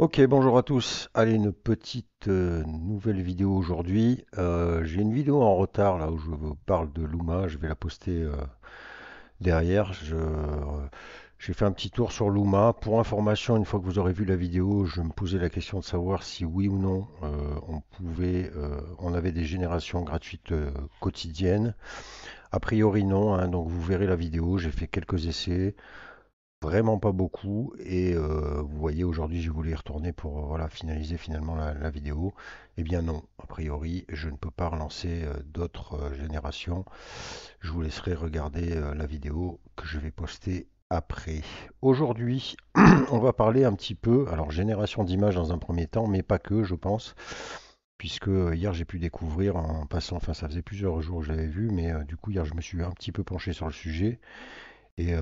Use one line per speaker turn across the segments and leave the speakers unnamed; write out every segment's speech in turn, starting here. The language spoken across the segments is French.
Ok, bonjour à tous. Allez, une petite nouvelle vidéo aujourd'hui. J'ai une vidéo en retard là où je vous parle de Luma. Je vais la poster derrière. J'ai fait un petit tour sur Luma. Pour information, une fois que vous aurez vu la vidéo, je me posais la question de savoir si oui ou non on avait des générations gratuites quotidiennes. A priori non, hein, donc vous verrez la vidéo. J'ai fait quelques essais. Vraiment pas beaucoup et vous voyez aujourd'hui je voulais y retourner pour voilà, finaliser finalement la vidéo. Eh bien non, a priori je ne peux pas relancer d'autres générations. Je vous laisserai regarder la vidéo que je vais poster après. Aujourd'hui on va parler un petit peu, alors génération d'images dans un premier temps, mais pas que je pense, puisque hier j'ai pu découvrir en passant, enfin ça faisait plusieurs jours que je l'avais vu, mais du coup hier je me suis un petit peu penché sur le sujet. Et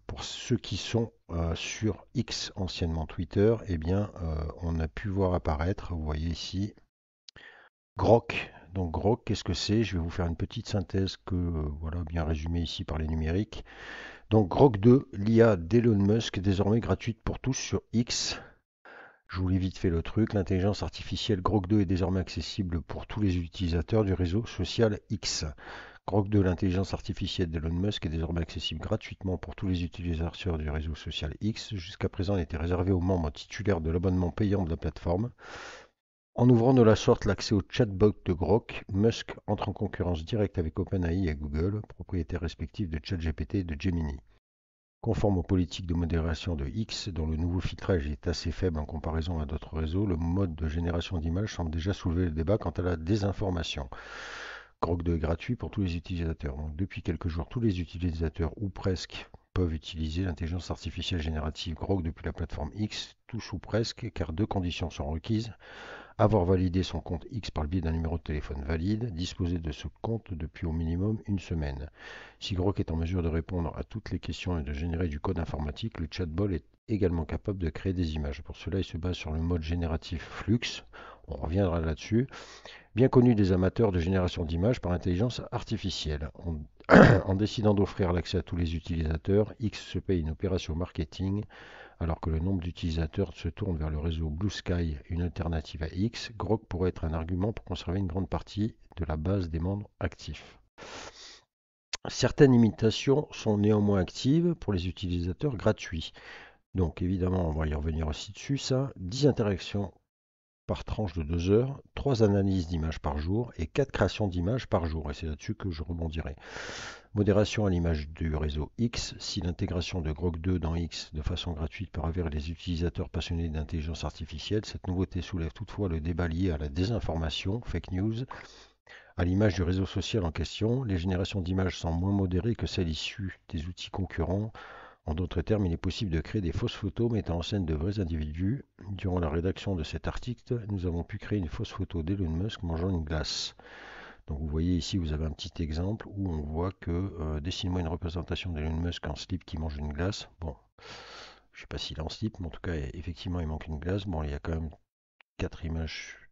pour ceux qui sont sur X, anciennement Twitter, eh bien, on a pu voir apparaître, vous voyez ici, Grok. Donc Grok, qu'est-ce que c'est? Je vais vous faire une petite synthèse que, voilà, bien résumée ici par les numériques. Donc Grok 2, l'IA d'Elon Musk, désormais gratuite pour tous sur X. Je vous lis vite fait le truc. L'intelligence artificielle Grok 2 est désormais accessible pour tous les utilisateurs du réseau social X. Grok 2, l'intelligence artificielle d'Elon Musk, est désormais accessible gratuitement pour tous les utilisateurs du réseau social X. Jusqu'à présent, elle était réservée aux membres titulaires de l'abonnement payant de la plateforme. En ouvrant de la sorte l'accès au chatbot de Grok, Musk entre en concurrence directe avec OpenAI et Google, propriétaires respectifs de ChatGPT et de Gemini. Conforme aux politiques de modération de X, dont le nouveau filtrage est assez faible en comparaison à d'autres réseaux, le mode de génération d'images semble déjà soulever le débat quant à la désinformation. Grok 2 est gratuit pour tous les utilisateurs. Donc, depuis quelques jours, tous les utilisateurs, ou presque, peuvent utiliser l'intelligence artificielle générative Grok depuis la plateforme X, tous ou presque, car deux conditions sont requises. Avoir validé son compte X par le biais d'un numéro de téléphone valide, disposer de ce compte depuis au minimum une semaine. Si Grok est en mesure de répondre à toutes les questions et de générer du code informatique, le chatbot est également capable de créer des images. Pour cela, il se base sur le mode génératif Flux. On reviendra là-dessus, bien connu des amateurs de génération d'images par intelligence artificielle. En décidant d'offrir l'accès à tous les utilisateurs, X se paye une opération marketing alors que le nombre d'utilisateurs se tourne vers le réseau Blue Sky, une alternative à X. Grok pourrait être un argument pour conserver une grande partie de la base des membres actifs. Certaines limitations sont néanmoins actives pour les utilisateurs gratuits. Donc évidemment, on va y revenir aussi dessus, ça. 10 interactions par tranche de 2 heures, 3 analyses d'images par jour et 4 créations d'images par jour. Et c'est là-dessus que je rebondirai. Modération à l'image du réseau X. Si l'intégration de Grok 2 dans X de façon gratuite peut ravir les utilisateurs passionnés d'intelligence artificielle, cette nouveauté soulève toutefois le débat lié à la désinformation, fake news. À l'image du réseau social en question, les générations d'images sont moins modérées que celles issues des outils concurrents. En d'autres termes, il est possible de créer des fausses photos mettant en scène de vrais individus. Durant la rédaction de cet article, nous avons pu créer une fausse photo d'Elon Musk mangeant une glace. Donc vous voyez ici, vous avez un petit exemple où on voit que dessine-moi une représentation d'Elon Musk en slip qui mange une glace. Bon, je ne sais pas s'il est en slip, mais en tout cas, effectivement, il manque une glace. Bon, il y a quand même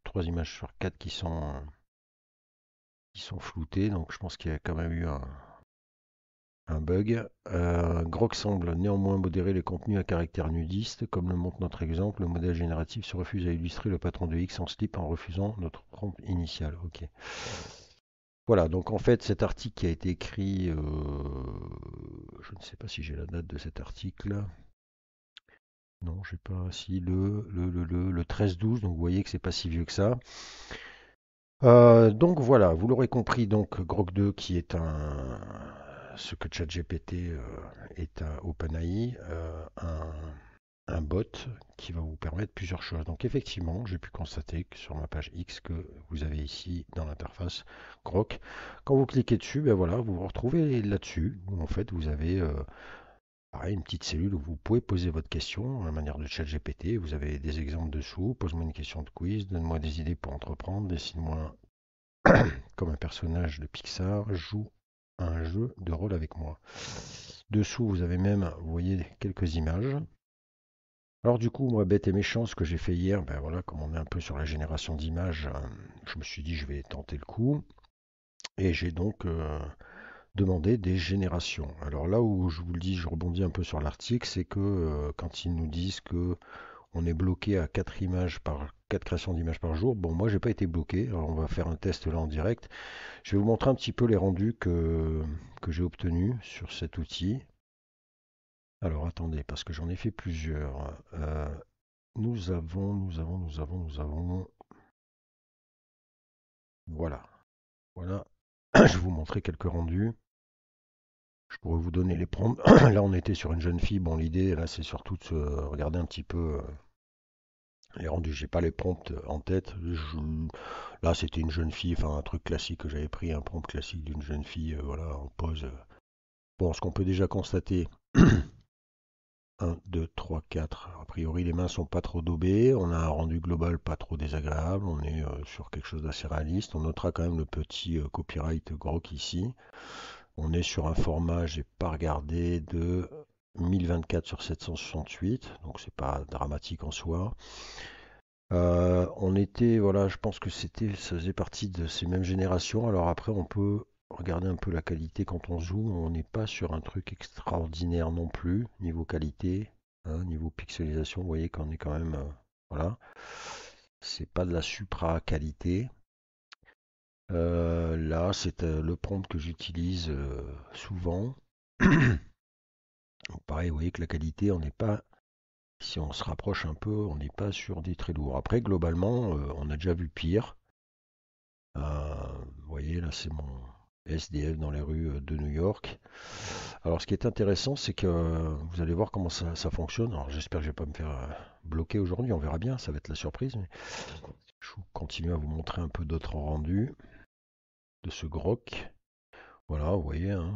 3 images sur 4 qui sont floutées, donc je pense qu'il y a quand même eu un bug. Grok semble néanmoins modérer les contenus à caractère nudiste. Comme le montre notre exemple, le modèle génératif se refuse à illustrer le patron de X en slip en refusant notre prompt initial. Ok. Voilà, donc en fait cet article qui a été écrit, je ne sais pas si j'ai la date de cet article. Non, j'ai pas. Si le 13-12, donc vous voyez que c'est pas si vieux que ça. Donc voilà, vous l'aurez compris, donc Grok 2 qui est ce que ChatGPT est à OpenAI, un bot qui va vous permettre plusieurs choses. Donc effectivement, j'ai pu constater que sur ma page X que vous avez ici dans l'interface Grok, quand vous cliquez dessus, ben voilà, vous vous retrouvez là-dessus, où en fait vous avez pareil, une petite cellule où vous pouvez poser votre question à la manière de ChatGPT. Vous avez des exemples dessous, pose-moi une question de quiz, donne-moi des idées pour entreprendre, dessine-moi comme un personnage de Pixar, joue à un jeu de rôle avec moi. Dessous, vous avez même, vous voyez, quelques images. Alors du coup, moi, bête et méchant, ce que j'ai fait hier, ben voilà, comme on est un peu sur la génération d'images, je me suis dit, je vais tenter le coup. Et j'ai donc demandé des générations. Alors là où je vous le dis, je rebondis un peu sur l'article, c'est que quand ils nous disent que on est bloqué à 4 créations d'images par jour. Bon, moi, j'ai pas été bloqué. Alors, on va faire un test là en direct. Je vais vous montrer un petit peu les rendus que j'ai obtenus sur cet outil. Alors, attendez, parce que j'en ai fait plusieurs. Nous avons. Voilà. Voilà. Je vais vous montrer quelques rendus. Je pourrais vous donner les prompts. Là, on était sur une jeune fille. Bon, l'idée, là, c'est surtout de regarder un petit peu les rendus. J'ai pas les prompts en tête. Là, c'était une jeune fille, enfin, un truc classique que j'avais pris, un prompt classique d'une jeune fille, voilà, en pause. Bon, ce qu'on peut déjà constater, 1, 2, 3, 4. A priori, les mains sont pas trop daubées. On a un rendu global pas trop désagréable. On est sur quelque chose d'assez réaliste. On notera quand même le petit copyright grok ici. On est sur un format, j'ai pas regardé, de 1024 sur 768. Donc c'est pas dramatique en soi. On était, voilà, je pense que ça faisait partie de ces mêmes générations. Alors après, on peut regarder un peu la qualité quand on zoome. On n'est pas sur un truc extraordinaire non plus, niveau qualité, hein, niveau pixelisation. Vous voyez qu'on est quand même, voilà, c'est pas de la supra qualité. Là, c'est le prompt que j'utilise souvent. Donc pareil, vous voyez que la qualité, on n'est pas, si on se rapproche un peu, on n'est pas sur des très lourds. Après, globalement, on a déjà vu pire. Vous voyez, là, c'est mon SDF dans les rues de New York. Alors, ce qui est intéressant, c'est que vous allez voir comment ça fonctionne. Alors, j'espère que je vais pas me faire bloquer aujourd'hui. On verra bien, ça va être la surprise. Mais je continue à vous montrer un peu d'autres rendus de ce grok. Voilà, vous voyez, hein,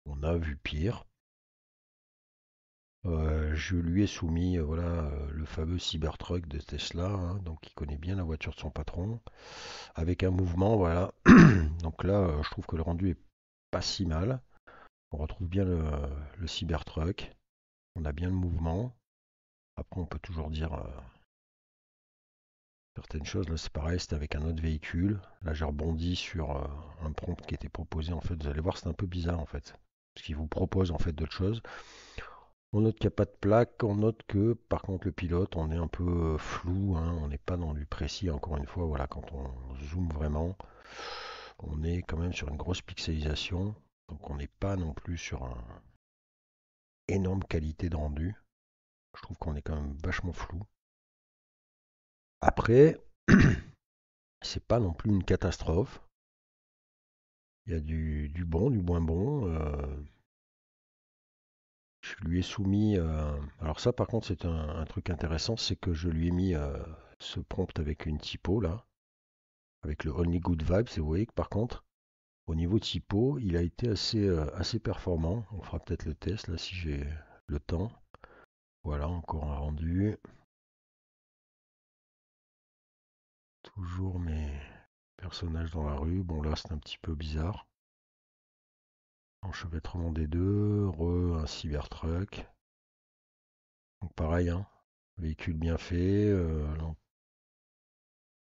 on a vu pire. Je lui ai soumis voilà, le fameux Cybertruck de Tesla, hein, donc il connaît bien la voiture de son patron, avec un mouvement, voilà. Donc là, je trouve que le rendu est pas si mal. On retrouve bien le Cybertruck, on a bien le mouvement. Après, on peut toujours dire certaines choses. Là, c'est pareil, c'était avec un autre véhicule. Là, j'ai rebondi sur un prompt qui était proposé. En fait, vous allez voir, c'est un peu bizarre en fait, parce qu'il vous propose en fait d'autres choses. On note qu'il n'y a pas de plaque, on note que par contre le pilote, on est un peu flou, hein, on n'est pas dans du précis, encore une fois, voilà, quand on zoome vraiment, on est quand même sur une grosse pixelisation, donc on n'est pas non plus sur une énorme qualité de rendu. Je trouve qu'on est quand même vachement flou. Après, c'est pas non plus une catastrophe. Il y a du bon, du moins bon. Je lui ai soumis. Alors ça, par contre, c'est un truc intéressant, c'est que je lui ai mis ce prompt avec une typo là, avec le Only Good Vibes. Et vous voyez que par contre, au niveau typo, il a été assez performant. On fera peut-être le test là si j'ai le temps. Voilà, encore un rendu. Toujours mes personnages dans la rue. Bon là, c'est un petit peu bizarre. Enchevêtrement des deux, un Cybertruck. Donc pareil, hein, véhicule bien fait.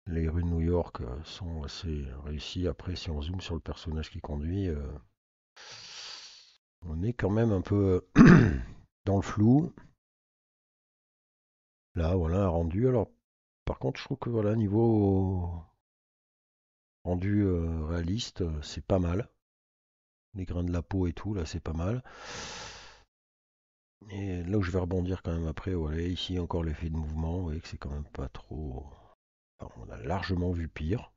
Les rues de New York sont assez réussies. Après, si on zoome sur le personnage qui conduit, on est quand même un peu dans le flou. Là, voilà un rendu. Alors, par contre, je trouve que voilà, niveau rendu réaliste, c'est pas mal. Les grains de la peau et tout, là, c'est pas mal. Et là où je vais rebondir quand même après, voilà, ici encore l'effet de mouvement, vous voyez que c'est quand même pas trop. Enfin, on a largement vu pire.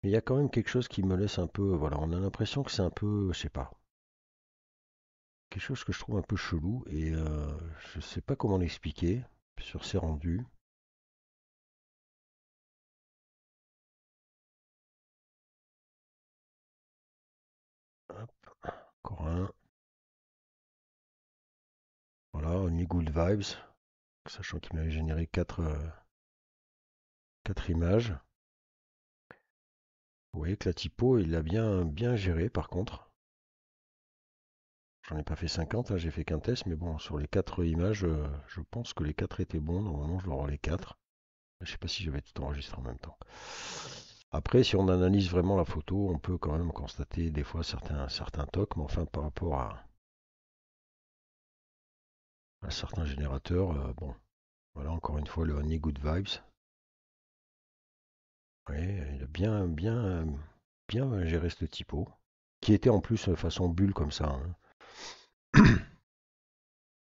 Mais il y a quand même quelque chose qui me laisse un peu. Voilà, on a l'impression que c'est un peu, je sais pas, quelque chose que je trouve un peu chelou et je sais pas comment l'expliquer sur ces rendus. Hop, encore un. Voilà, Only Good Vibes, sachant qu'il m'avait généré 4 images. Vous voyez que la typo, il l'a bien géré par contre. J'en ai pas fait 50, hein, j'ai fait qu'un test, mais bon, sur les 4 images, je pense que les 4 étaient bons. Normalement, je dois avoir les 4. Je sais pas si j'avais tout enregistré en même temps. Après, si on analyse vraiment la photo, on peut quand même constater des fois certains tocs, mais enfin par rapport à Un certain générateur, bon, voilà, encore une fois, le Honey Good Vibes. Oui, il a bien géré ce typo, qui était en plus façon bulle comme ça, hein.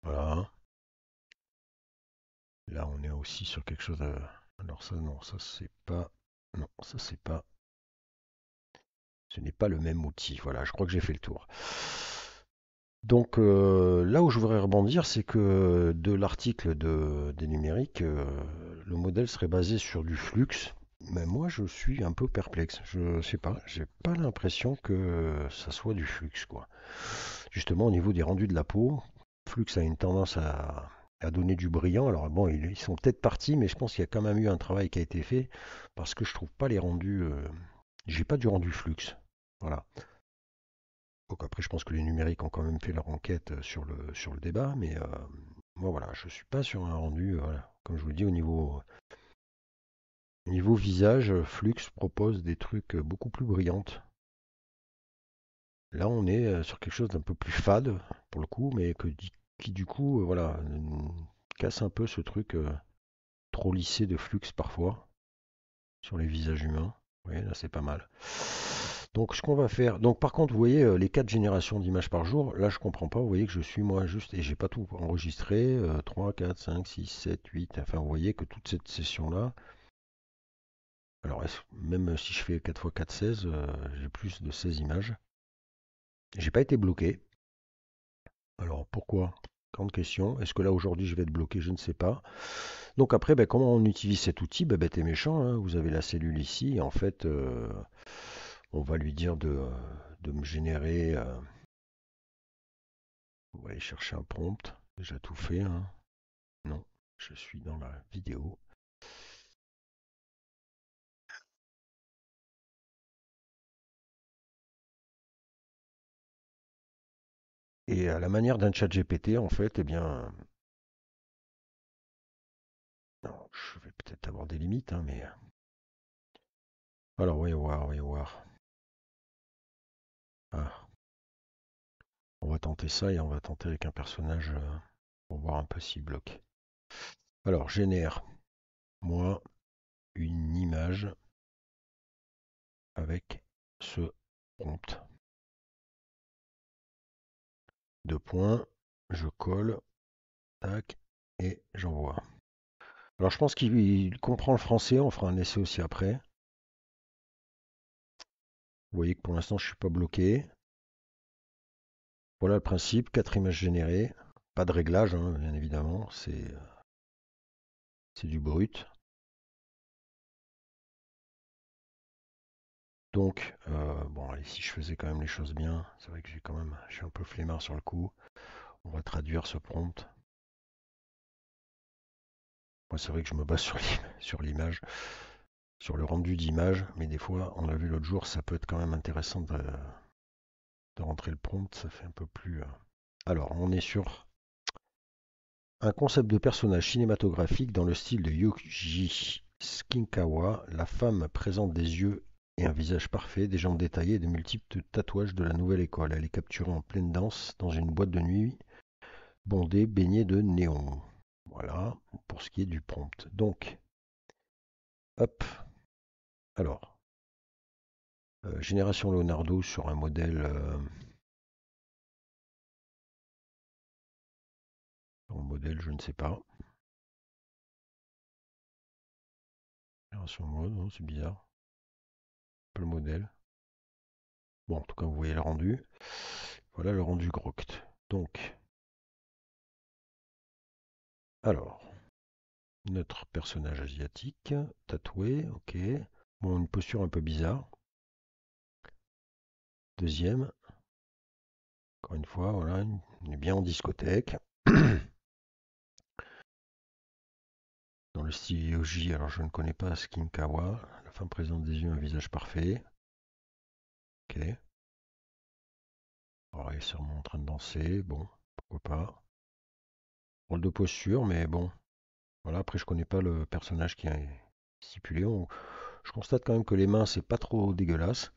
Voilà. Là, on est aussi sur quelque chose. Alors ça, non, ça c'est pas. Non, ça c'est pas. Ce n'est pas le même outil. Voilà, je crois que j'ai fait le tour. Donc là où je voudrais rebondir, c'est que de l'article des numériques, le modèle serait basé sur du flux. Mais moi, je suis un peu perplexe. Je sais pas, j'ai pas l'impression que ça soit du flux, quoi. Justement, au niveau des rendus de la peau, flux a une tendance à donner du brillant. Alors bon, ils sont peut-être partis, mais je pense qu'il y a quand même eu un travail qui a été fait parce que je trouve pas les rendus. J'ai pas du rendu flux. Voilà. Donc après, je pense que les numériques ont quand même fait leur enquête sur le débat, mais moi voilà, je suis pas sur un rendu, voilà. Comme je vous dis, au niveau visage, Flux propose des trucs beaucoup plus brillantes. Là, on est sur quelque chose d'un peu plus fade, pour le coup, mais qui du coup, voilà, casse un peu ce truc trop lissé de Flux parfois, sur les visages humains. Oui, là, c'est pas mal. Donc, ce qu'on va faire. Donc, par contre, vous voyez, les 4 générations d'images par jour, là, je comprends pas. Vous voyez que je suis moi juste, et j'ai pas tout enregistré. 3, 4, 5, 6, 7, 8. Enfin, vous voyez que toute cette session-là. Alors, même si je fais 4 x 4, 16, j'ai plus de 16 images. J'ai pas été bloqué. Alors, pourquoi? Grande question. Est-ce que là, aujourd'hui, je vais être bloqué? Je ne sais pas. Donc, après, ben, comment on utilise cet outil? Ben, bête et méchant, hein. Vous avez la cellule ici. Et en fait, on va lui dire de me générer. On va aller chercher un prompt. Déjà tout fait, hein. Non, je suis dans la vidéo. Et à la manière d'un chat GPT, en fait, eh bien, non, je vais peut-être avoir des limites, hein, mais. Alors, voyons voir, voyons voir. Ah, on va tenter ça et on va tenter avec un personnage pour voir un peu s'il bloque. Alors, génère, moi, une image avec ce prompt. Deux points, je colle, tac, et j'envoie. Alors, je pense qu'il comprend le français, on fera un essai aussi après. Vous voyez que pour l'instant, je ne suis pas bloqué. Voilà le principe, 4 images générées. Pas de réglage, hein, bien évidemment, c'est du brut. Donc, bon, allez, si je faisais quand même les choses bien, c'est vrai que je suis un peu flemmard sur le coup. On va traduire ce prompt. Moi, c'est vrai que je me base sur l'image, sur le rendu d'image, mais des fois, on l'a vu l'autre jour, ça peut être quand même intéressant de rentrer le prompt, ça fait un peu plus. Alors, on est sur un concept de personnage cinématographique dans le style de Yuji Shinkawa. La femme présente des yeux et un visage parfait, des jambes détaillées et de multiples tatouages de la nouvelle école. Elle est capturée en pleine danse dans une boîte de nuit bondée, baignée de néon. Voilà pour ce qui est du prompt. Donc, hop. Alors, génération Leonardo sur un modèle, je ne sais pas. Génération mode, non, c'est bizarre. Pas le modèle. Bon, en tout cas, vous voyez le rendu. Voilà le rendu Groct. Donc, alors, notre personnage asiatique, tatoué, ok. Bon, une posture un peu bizarre. Deuxième, encore une fois, voilà, on est bien en discothèque. Dans le style Yoji, alors je ne connais pas Skinkawa. La femme présente des yeux, un visage parfait. Ok. Alors, elle est sûrement en train de danser. Bon, pourquoi pas. Rôle de posture, mais bon. Voilà, après, je connais pas le personnage qui est stipulé. Je constate quand même que les mains, c'est pas trop dégueulasse.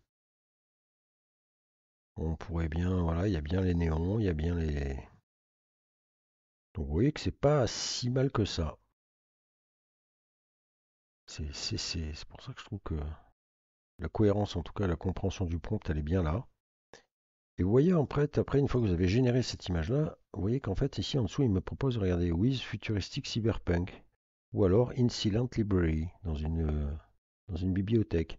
On pourrait bien, voilà, il y a bien les néons, il y a bien Donc vous voyez que c'est pas si mal que ça. C'est pour ça que je trouve que la cohérence, en tout cas la compréhension du prompt, elle est bien là. Et vous voyez, après, une fois que vous avez généré cette image-là, vous voyez qu'en fait, ici en dessous, il me propose, regardez, With Futuristic Cyberpunk, ou alors In Silent Library, dans une bibliothèque.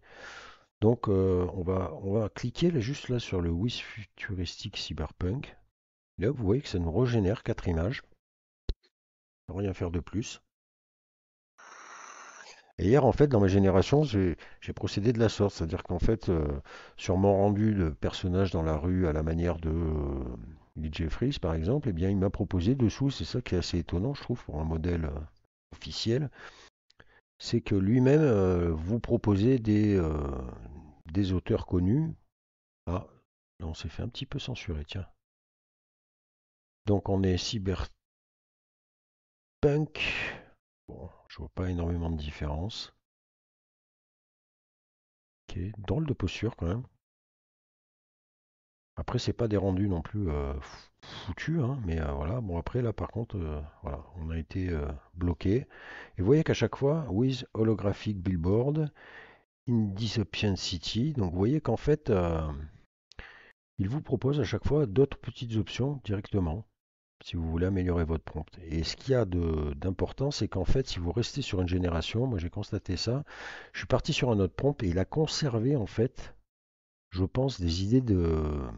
Donc, on va cliquer là, juste là sur le With Futuristic Cyberpunk. Et là, vous voyez que ça nous régénère 4 images, sans rien faire de plus. Et hier, en fait, dans ma génération, j'ai procédé de la sorte, c'est-à-dire qu'en fait, sur mon rendu de personnage dans la rue à la manière de Lee Jeffries, par exemple, eh bien, il m'a proposé dessous, c'est ça qui est assez étonnant, je trouve, pour un modèle officiel, c'est que lui-même vous proposait des auteurs connus. Ah, là, on s'est fait un petit peu censurer, tiens. Donc, on est cyberpunk. Bon, je vois pas énormément de différence. Ok, drôle de posture quand même. Après, c'est pas des rendus non plus foutus, hein, mais voilà. Bon, après, là, par contre, voilà, on a été bloqué. Et vous voyez qu'à chaque fois, with holographic billboard, in Dystopian City, donc vous voyez qu'en fait, il vous propose à chaque fois d'autres petites options directement, si vous voulez améliorer votre prompt. Et ce qu'il y a d'important, c'est qu'en fait, si vous restez sur une génération, moi j'ai constaté ça, je suis parti sur un autre prompt et il a conservé, en fait, je pense, des idées de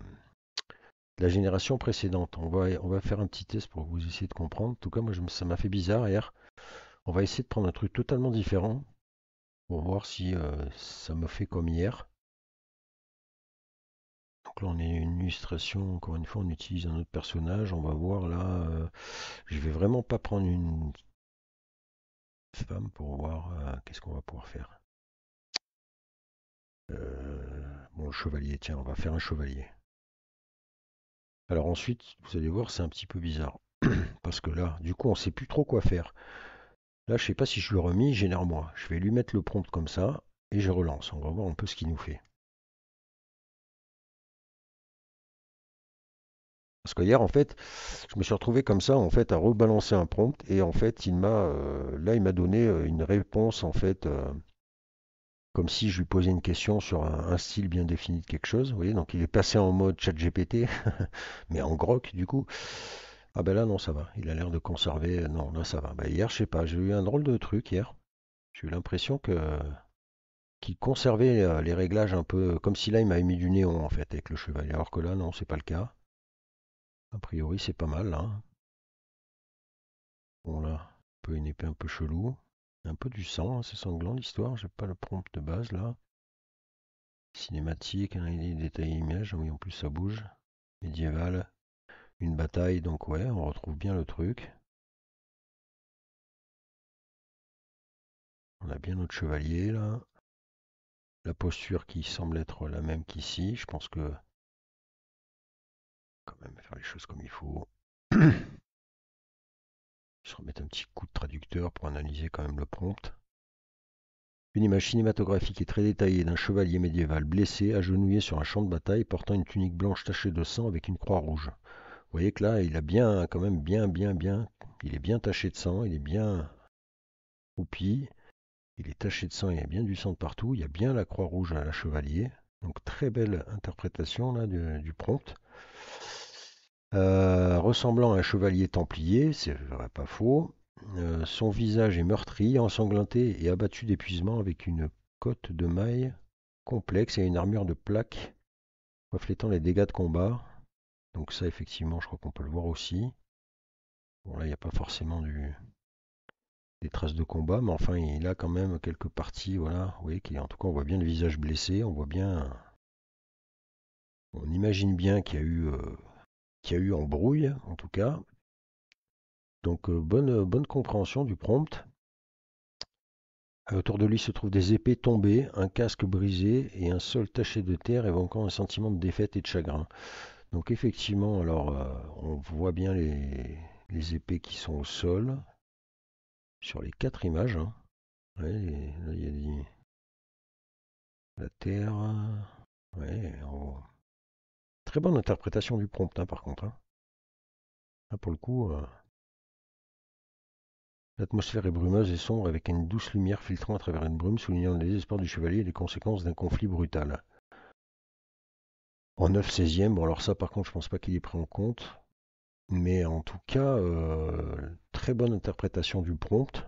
la génération précédente. On va faire un petit test pour que vous essayiez de comprendre. En tout cas, moi, ça m'a fait bizarre hier. On va essayer de prendre un truc totalement différent pour voir si ça me fait comme hier. Donc là, on est une illustration. Encore une fois, on utilise un autre personnage. On va voir là. Je vais vraiment pas prendre une femme pour voir qu'est-ce qu'on va pouvoir faire. Bon, le chevalier, tiens, on va faire un chevalier. Alors ensuite, vous allez voir, c'est un petit peu bizarre. Parce que là, du coup, on sait plus trop quoi faire. Là, je sais pas si je le remis, génère-moi. Je vais lui mettre le prompt comme ça et je relance. On va voir un peu ce qu'il nous fait. Parce que hier, en fait, je me suis retrouvé comme ça, en fait, à rebalancer un prompt et en fait, il m'a donné une réponse, en fait, comme si je lui posais une question sur un style bien défini de quelque chose. Vous voyez, donc il est passé en mode chat GPT, mais en grok, du coup. Ah ben là, non, ça va. Il a l'air de conserver. Non, là, ça va. Bah, hier, je sais pas, j'ai eu un drôle de truc hier. J'ai eu l'impression qu'il conservait les réglages un peu comme si là il m'avait mis du néon en fait avec le chevalier, alors que là non, c'est pas le cas. A priori, c'est pas mal là, hein. Bon là, un peu une épée un peu chelou, un peu du sang, hein, c'est sanglant l'histoire. J'ai pas le prompt de base là. Cinématique, hein, il est détaillé image, oui en plus ça bouge. Médiéval, une bataille, donc ouais, on retrouve bien le truc. On a bien notre chevalier là. La posture qui semble être la même qu'ici. Je pense que quand même faire les choses comme il faut. Je vais remettre un petit coup de traducteur pour analyser quand même le prompt. Une image cinématographique et très détaillée d'un chevalier médiéval blessé, agenouillé sur un champ de bataille, portant une tunique blanche tachée de sang avec une croix rouge. Vous voyez que là, il a bien, quand même bien, il est bien taché de sang, il est bien oupi, il est taché de sang, il y a bien du sang de partout, il y a bien la croix rouge à la chevalier. Donc très belle interprétation là du prompt. Ressemblant à un chevalier templier, c'est vrai, pas faux. Son visage est meurtri, ensanglanté et abattu d'épuisement avec une cotte de mailles complexe et une armure de plaques reflétant les dégâts de combat. Donc ça, effectivement, je crois qu'on peut le voir aussi. Bon, là, il n'y a pas forcément des traces de combat, mais enfin, il a quand même quelques parties, voilà. Vous voyez en tout cas, on voit bien le visage blessé, on voit bien, on imagine bien qu'il y a eu embrouille, en tout cas. Donc, bonne compréhension du prompt. Autour de lui se trouvent des épées tombées, un casque brisé et un sol taché de terre évoquant un sentiment de défaite et de chagrin. Donc effectivement, alors on voit bien les épées qui sont au sol sur les 4 images, hein. Ouais, là, il y a la terre. Ouais, très bonne interprétation du prompt, hein, par contre, hein. Là, pour le coup, L'atmosphère est brumeuse et sombre avec une douce lumière filtrant à travers une brume, soulignant le désespoir du chevalier et les conséquences d'un conflit brutal. En 9/16, bon alors ça par contre je pense pas qu'il est pris en compte, mais en tout cas, très bonne interprétation du prompt.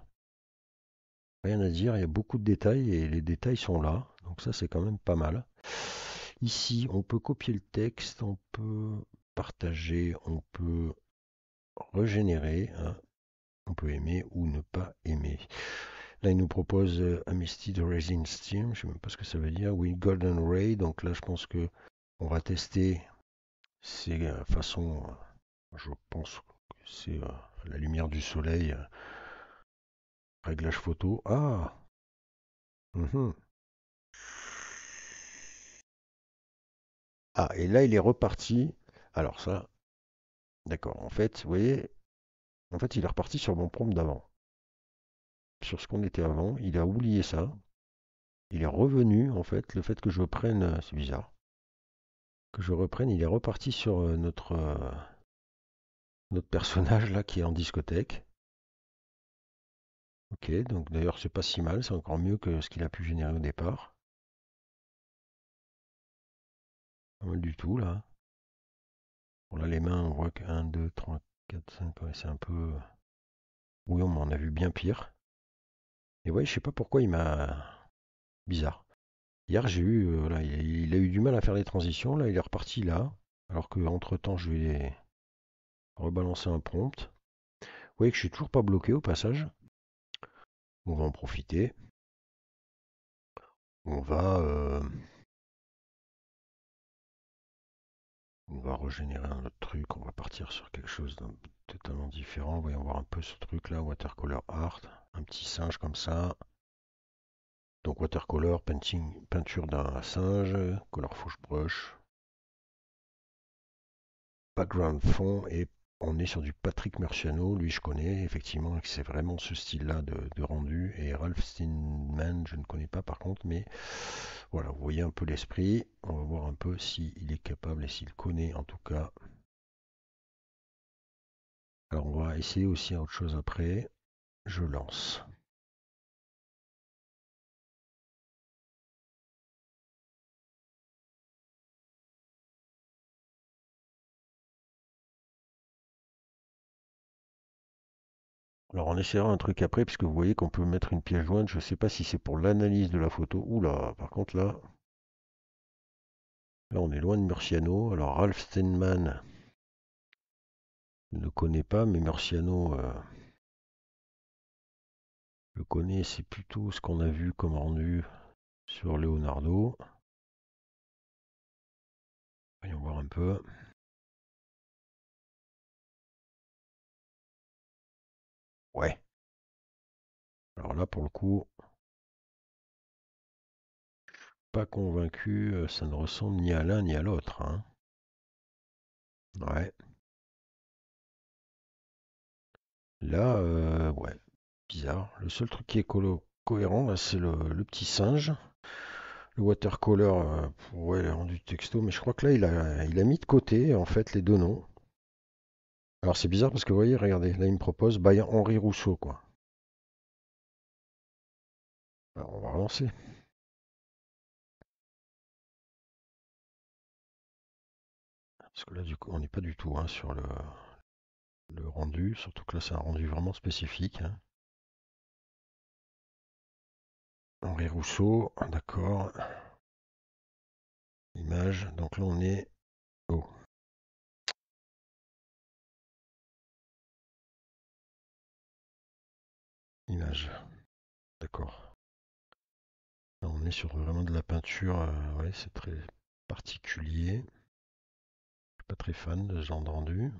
Rien à dire, il y a beaucoup de détails et les détails sont là, donc ça c'est quand même pas mal. Ici, on peut copier le texte, on peut partager, on peut régénérer, hein. On peut aimer ou ne pas aimer. Là, il nous propose Amisty de Resin Steam, je sais même pas ce que ça veut dire. Oui, Golden Ray, donc là, je pense que on va tester ces façons, je pense que c'est la lumière du soleil, réglage photo. Ah, mhm. Ah, et là, il est reparti. Alors ça, d'accord. En fait, vous voyez, en fait, il est reparti sur mon prompt d'avant. Sur ce qu'on était avant, il a oublié ça. Il est revenu, en fait, le fait que je prenne, c'est bizarre, que je reprenne, il est reparti sur notre personnage là qui est en discothèque. Ok, donc d'ailleurs c'est pas si mal, c'est encore mieux que ce qu'il a pu générer au départ. Pas mal du tout là. Bon là les mains, on voit que 1, 2, 3, 4, 5, ouais, c'est un peu. Oui, on en a vu bien pire. Et ouais, je sais pas pourquoi il m'a. Bizarre. Hier j'ai eu. Voilà, il a eu du mal à faire les transitions, là il est reparti là. Alors que entre temps je lui ai rebalancé un prompt. Vous voyez que je suis toujours pas bloqué au passage. On va en profiter. On va. On va régénérer un autre truc, on va partir sur quelque chose d'un totalement différent. Voyons voir un peu ce truc là, Watercolor Art, un petit singe comme ça. Donc watercolor, painting, peinture d'un singe, colorful brush, background fond, et on est sur du Patrick Murciano, lui je connais effectivement, c'est vraiment ce style-là de rendu, et Ralph Steinman je ne connais pas par contre, mais voilà, vous voyez un peu l'esprit, on va voir un peu s'il est capable et s'il connaît en tout cas. Alors on va essayer aussi autre chose après. Je lance. Alors on essaiera un truc après, puisque vous voyez qu'on peut mettre une pièce jointe. Je ne sais pas si c'est pour l'analyse de la photo. Oula, par contre là on est loin de Murciano. Alors Ralph Steinman, je ne le connais pas, mais Murciano, je le connais. C'est plutôt ce qu'on a vu comme rendu sur Leonardo. Voyons voir un peu. Ouais. Alors là pour le coup, pas convaincu. Ça ne ressemble ni à l'un ni à l'autre, hein. Ouais. Là, ouais, bizarre. Le seul truc qui est cohérent, là, c'est le petit singe. Le watercolor, ouais, rendu texto, mais je crois que là, il a mis de côté, en fait, les deux noms. Alors, c'est bizarre parce que, vous voyez, regardez, là, il me propose by Henri Rousseau, quoi. Alors, on va relancer. Parce que là, du coup, on n'est pas du tout hein, sur le rendu, surtout que là, c'est un rendu vraiment spécifique, hein. Henri Rousseau, d'accord. Image, donc là, on est. Oh, image, d'accord. Là, on est sur vraiment de la peinture, ouais, c'est très particulier. Je suis pas très fan de ce genre de rendu.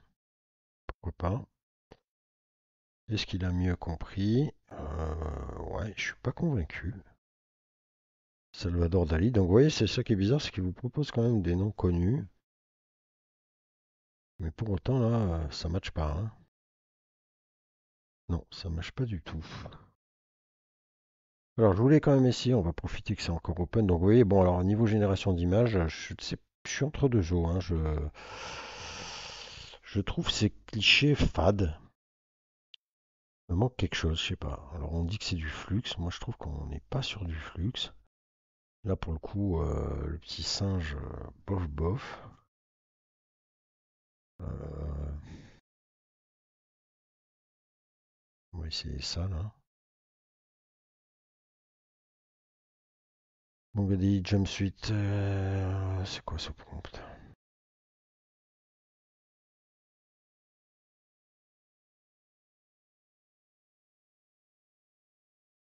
Pourquoi pas? Est-ce qu'il a mieux compris? Ouais, je suis pas convaincu. Salvador Dali. Donc, vous voyez, c'est ça qui est bizarre, c'est qu'il vous propose quand même des noms connus. Mais pour autant, là, ça matche pas, hein. Non, ça matche pas du tout. Alors, je voulais quand même essayer, on va profiter que c'est encore open. Donc, vous voyez, bon, alors, niveau génération d'images, je suis entre deux eaux, hein. Je trouve ces clichés fades. Il me manque quelque chose, je sais pas. Alors on dit que c'est du flux, moi je trouve qu'on n'est pas sur du flux. Là pour le coup, le petit singe, bof bof. Euh, on va essayer ça là. Bongadi jumpsuit, c'est quoi ce prompt?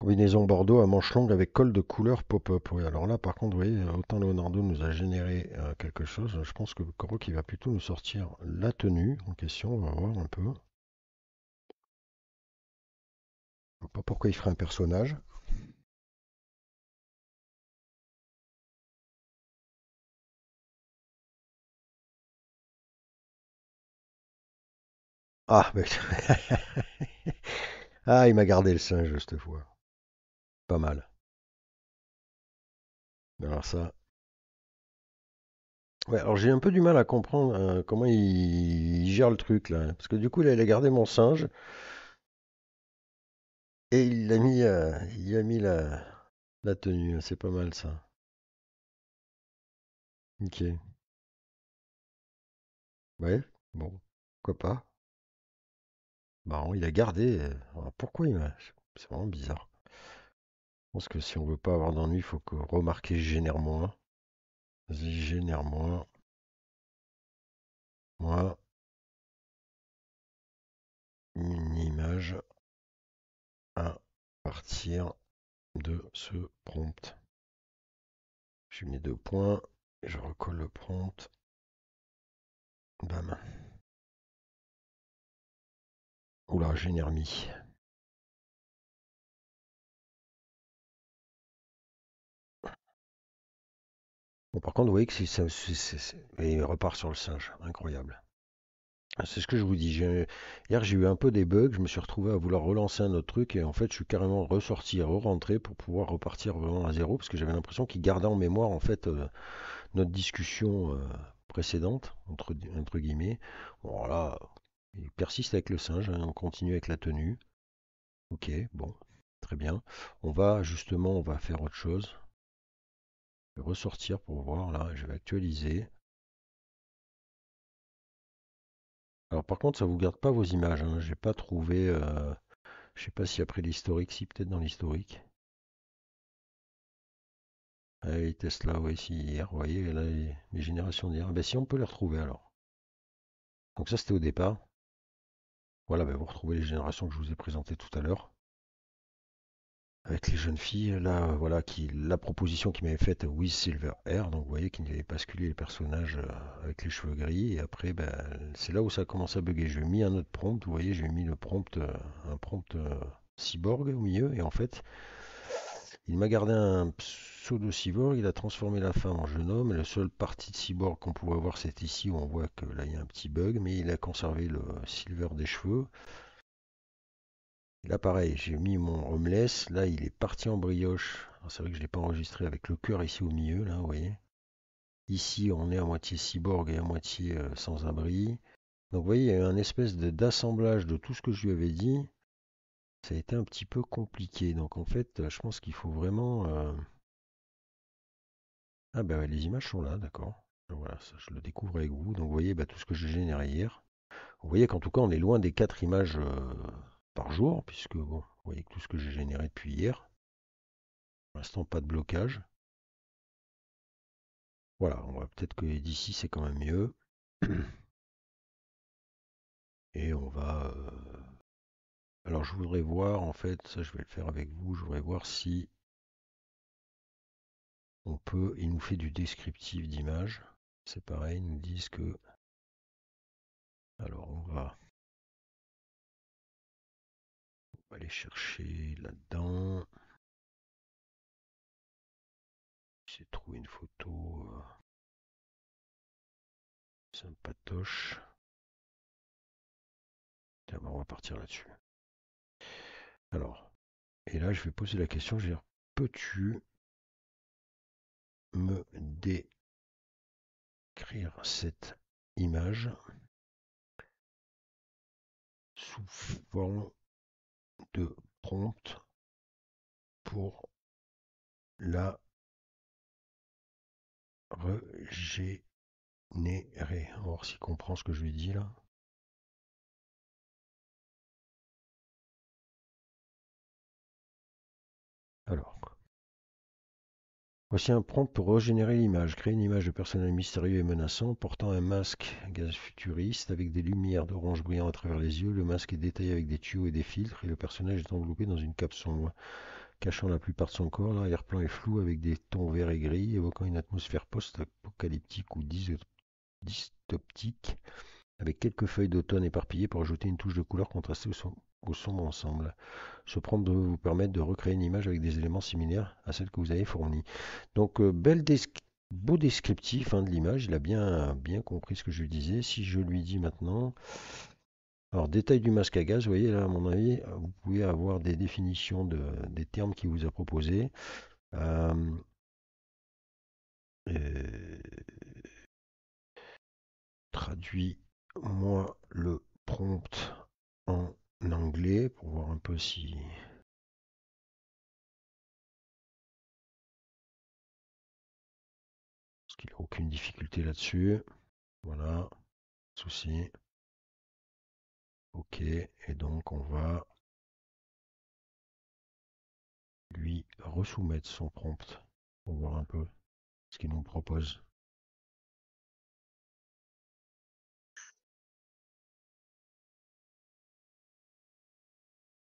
Combinaison Bordeaux à manches longues avec col de couleur pop-up. Oui, alors là, par contre, vous voyez, autant Leonardo nous a généré quelque chose. Je pense que Korok, il va plutôt nous sortir la tenue en question. On va voir un peu. Je sais pas pourquoi il ferait un personnage. Ah, mais... ah, il m'a gardé le singe cette fois. Pas mal. Alors ça. Ouais, alors j'ai un peu du mal à comprendre comment il gère le truc là. Parce que du coup, là, il a gardé mon singe et il a mis la tenue. C'est pas mal ça. Ok. Ouais, bon, pourquoi pas. Marrant, il a gardé. Alors pourquoi il m'a. C'est vraiment bizarre. Je pense que si on veut pas avoir d'ennui, il faut que remarquer génère moins. Vas-y, génère moins. Moi, une image à partir de ce prompt. Je mets deux points et je recolle le prompt. Bam. Oula, génère mis. Bon, par contre, vous voyez que et il repart sur le singe. Incroyable. Ah, c'est ce que je vous dis. Hier, j'ai eu un peu des bugs. Je me suis retrouvé à vouloir relancer un autre truc et en fait, je suis carrément ressorti et re-rentré pour pouvoir repartir vraiment à zéro parce que j'avais l'impression qu'il gardait en mémoire en fait notre discussion précédente entre guillemets. Bon, là, il persiste avec le singe. Hein, on continue avec la tenue. Ok, bon, très bien. On va faire autre chose. Je vais ressortir pour voir. Là, je vais actualiser. Alors par contre, ça vous garde pas vos images. Hein. J'ai pas trouvé. Je sais pas si après l'historique, si peut-être dans l'historique. Ah oui, Tesla, oui, si hier, vous voyez, là, les générations d'hier. Ben si on peut les retrouver alors. Donc ça c'était au départ. Voilà, ben, vous retrouvez les générations que je vous ai présentées tout à l'heure. Avec les jeunes filles, là, voilà, la proposition qui m'avait faite With Silver Hair, donc vous voyez qu'il avait basculé les personnages avec les cheveux gris, et après, ben, c'est là où ça a commencé à bugger. J'ai mis un autre prompt, vous voyez, j'ai mis le prompt, un prompt cyborg au milieu, et en fait, il m'a gardé un pseudo cyborg, il a transformé la femme en jeune homme, et la seule partie de cyborg qu'on pouvait voir, c'est ici où on voit que là, il y a un petit bug, mais il a conservé le silver des cheveux. Et là, pareil, j'ai mis mon homeless. Là, il est parti en brioche. C'est vrai que je ne l'ai pas enregistré avec le cœur ici au milieu, là, vous voyez. Ici, on est à moitié cyborg et à moitié sans-abri. Donc, vous voyez, il y a eu un espèce d'assemblage de tout ce que je lui avais dit. Ça a été un petit peu compliqué. Donc, en fait, je pense qu'il faut vraiment. Ah, ben ouais, les images sont là, d'accord. Voilà, ça, je le découvre avec vous. Donc, vous voyez bah, tout ce que j'ai généré hier. Vous voyez qu'en tout cas, on est loin des 4 images par jour, puisque bon, vous voyez que tout ce que j'ai généré depuis hier. Pour l'instant, pas de blocage. Voilà, on va peut-être que d'ici c'est quand même mieux. Et on va. Alors je voudrais voir, en fait, ça je vais le faire avec vous, je voudrais voir si on peut. Il nous fait du descriptif d'image. C'est pareil, ils nous disent que. Alors on va aller chercher là-dedans. J'ai trouvé une photo sympatoche. Tiens, bah, on va partir là-dessus. Alors, et là je vais poser la question, je vais dire, peux-tu me décrire cette image sous forme de prompt pour la régénérer. On va voir s'il comprend ce que je lui dis là. Alors, voici un prompt pour régénérer l'image. Créer une image de personnage mystérieux et menaçant portant un masque gaz futuriste avec des lumières d'orange brillant à travers les yeux. Le masque est détaillé avec des tuyaux et des filtres et le personnage est enveloppé dans une cape sombre, cachant la plupart de son corps. L'arrière-plan est flou avec des tons verts et gris, évoquant une atmosphère post-apocalyptique ou dystoptique, avec quelques feuilles d'automne éparpillées pour ajouter une touche de couleur contrastée au sombre ensemble. Ce prompt doit vous permettre de recréer une image avec des éléments similaires à celle que vous avez fournie. Donc, beau descriptif hein, de l'image, il a bien compris ce que je lui disais. Si je lui dis maintenant, alors détail du masque à gaz, vous voyez là, à mon avis, vous pouvez avoir des définitions des termes qu'il vous a proposés. Euh, euh, Traduis-moi le prompt en anglais pour voir un peu si. Parce qu'il n'a aucune difficulté là-dessus. Voilà, souci. Ok, et donc on va lui resoumettre son prompt pour voir un peu ce qu'il nous propose.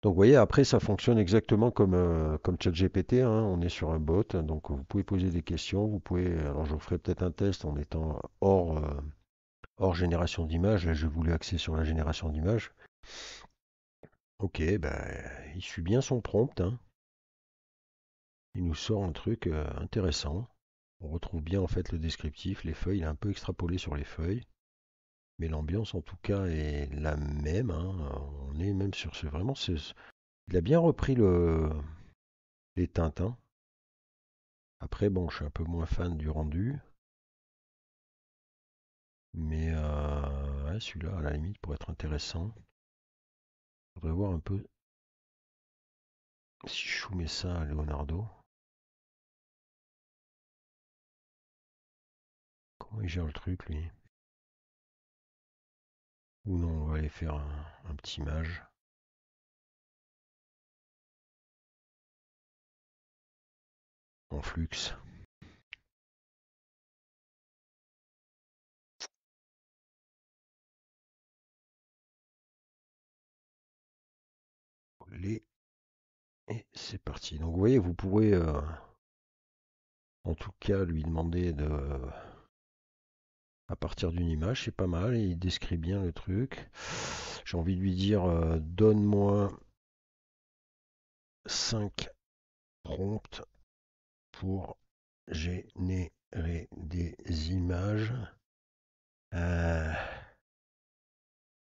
Donc vous voyez, après ça fonctionne exactement comme ChatGPT, hein, on est sur un bot, donc vous pouvez poser des questions, vous pouvez, alors je ferai peut-être un test en étant hors génération d'images, là je voulais axer sur la génération d'images. Ok, ben, il suit bien son prompt, hein. Il nous sort un truc intéressant. On retrouve bien en fait le descriptif, les feuilles, il est un peu extrapolé sur les feuilles. Mais l'ambiance en tout cas est la même, hein. On est même sur ce vraiment. Il a bien repris les teintes, hein. Après, bon, je suis un peu moins fan du rendu. Mais ouais, celui-là, à la limite, pourrait être intéressant. Faudrait voir un peu si je soumets ça à Leonardo. Comment il gère le truc, lui? Ou non, on va aller faire un petit mage en flux. Les... Et c'est parti. Donc vous voyez, vous pourrez en tout cas lui demander à partir d'une image, c'est pas mal, il décrit bien le truc. J'ai envie de lui dire, donne-moi 5 prompts pour générer des images euh,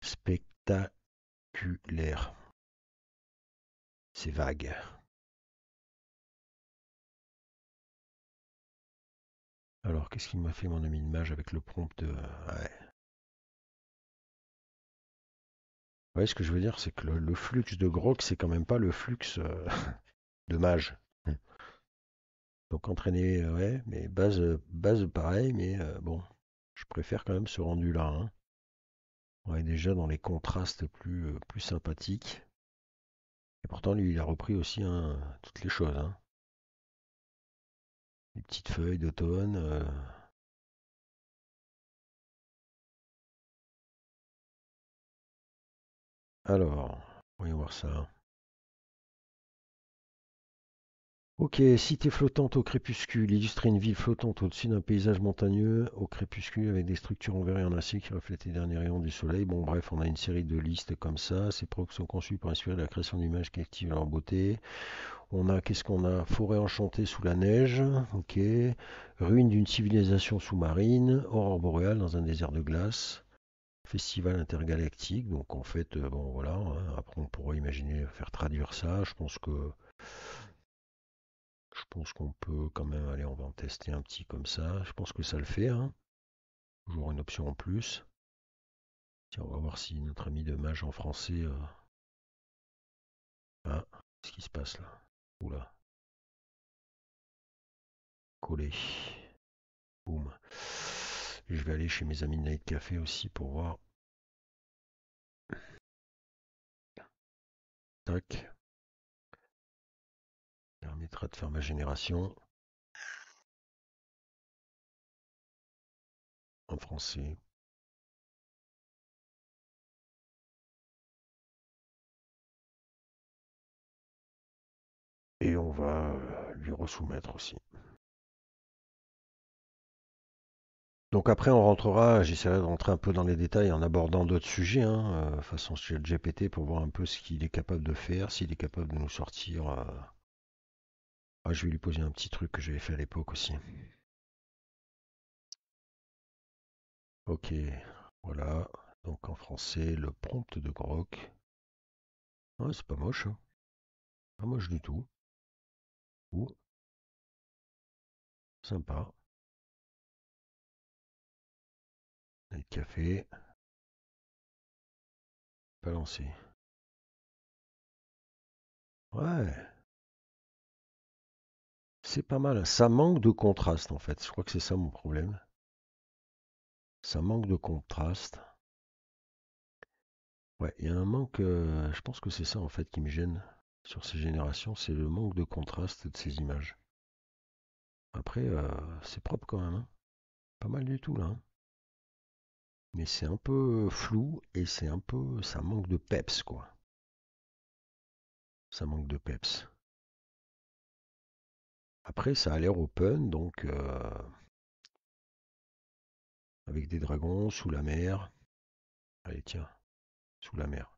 spectaculaires. C'est vague. Alors, qu'est-ce qu'il m'a fait mon ami de mage avec le prompt de... Ouais. Ouais, ce que je veux dire, c'est que le flux de grog, c'est quand même pas le flux de mage. Donc entraîner, ouais, mais base pareil, mais bon, je préfère quand même ce rendu-là, hein. On est déjà dans les contrastes plus sympathiques. Et pourtant, lui, il a repris aussi hein, toutes les choses, hein. Les petites feuilles d'automne. Alors, voyons voir ça. Ok, cité flottante au crépuscule. Illustrer une ville flottante au-dessus d'un paysage montagneux au crépuscule avec des structures en verre et en acier qui reflètent les derniers rayons du soleil. Bon, bref, on a une série de listes comme ça. Ces procs sont conçus pour inspirer la création d'images qui activent leur beauté. On a, qu'est-ce qu'on a? Forêt enchantée sous la neige. Ok. Ruine d'une civilisation sous-marine. Aurore boréale dans un désert de glace. Festival intergalactique. Donc, en fait, bon, voilà, hein. Après, on pourrait imaginer faire traduire ça. Je pense qu'on peut quand même, aller, on va en tester un petit comme ça. Je pense que ça le fait, hein. Toujours une option en plus. Tiens, on va voir si notre ami de mage en français Ah, qu'est-ce qui se passe là? Oula, collé. Boum. Je vais aller chez mes amis de Night Café aussi pour voir. Tac. Ça permettra de faire ma génération en français. Et on va lui resoumettre aussi. Donc après, on rentrera, j'essaierai de rentrer un peu dans les détails en abordant d'autres sujets, hein, façon GPT, pour voir un peu ce qu'il est capable de faire, s'il est capable de nous sortir. Ah, je vais lui poser un petit truc que j'avais fait à l'époque aussi. Ok, voilà. Donc en français, le prompt de Grok. Ouais, c'est pas moche, hein. Pas moche du tout. Ouh, sympa. Night café, balancé. Ouais, c'est pas mal. Ça manque de contraste en fait. Je crois que c'est ça mon problème. Ça manque de contraste. Ouais, il y a un manque. Je pense que c'est ça en fait qui me gêne sur ces générations, c'est le manque de contraste de ces images. Après, c'est propre quand même, hein. Pas mal du tout là, hein. Mais c'est un peu flou et c'est un peu, ça manque de peps quoi. Ça manque de peps. Après, ça a l'air open, donc avec des dragons sous la mer. Allez, tiens, sous la mer.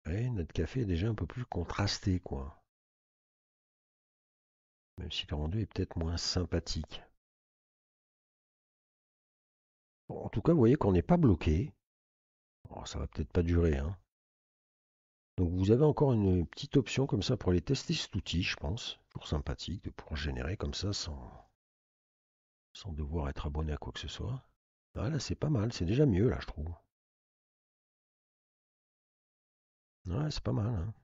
Ouais, notre café est déjà un peu plus contrasté, quoi. Même si le rendu est peut-être moins sympathique. Bon, en tout cas, vous voyez qu'on n'est pas bloqué. Oh, ça va peut-être pas durer, hein. Donc vous avez encore une petite option comme ça pour aller tester cet outil, je pense. Toujours sympathique de pouvoir générer comme ça sans devoir être abonné à quoi que ce soit. Ah là, c'est pas mal, c'est déjà mieux là, je trouve. Ouais, c'est pas mal, hein.